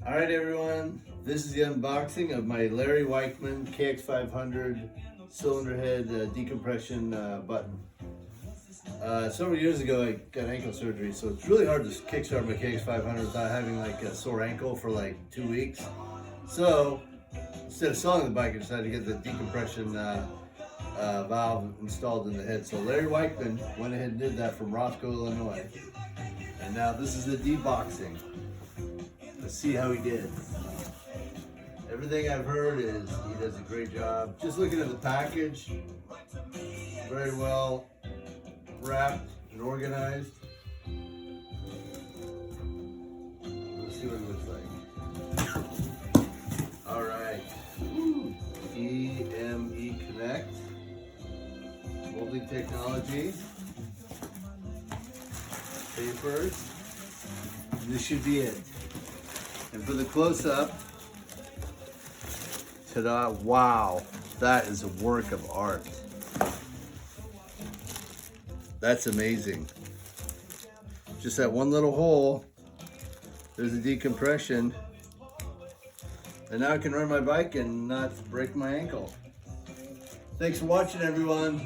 All right, everyone, this is the unboxing of my Larry Wiechman KX500 cylinder head decompression button. Several years ago, I got ankle surgery, so it's really hard to kickstart my KX500 without having like a sore ankle for like 2 weeks. So instead of selling the bike, I decided to get the decompression valve installed in the head. So Larry Wiechman went ahead and did that from Roscoe, Illinois. And now this is the deboxing. Let's see how he did. Everything I've heard is he does a great job. Just looking at the package, very well wrapped and organized. Let's see what it looks like. All right, EME Connect, molding technology, papers. This should be it. And for the close-up, ta-da, wow, that is a work of art. That's amazing. Just that one little hole, there's a decompression, and now I can ride my bike and not break my ankle. Thanks for watching, everyone.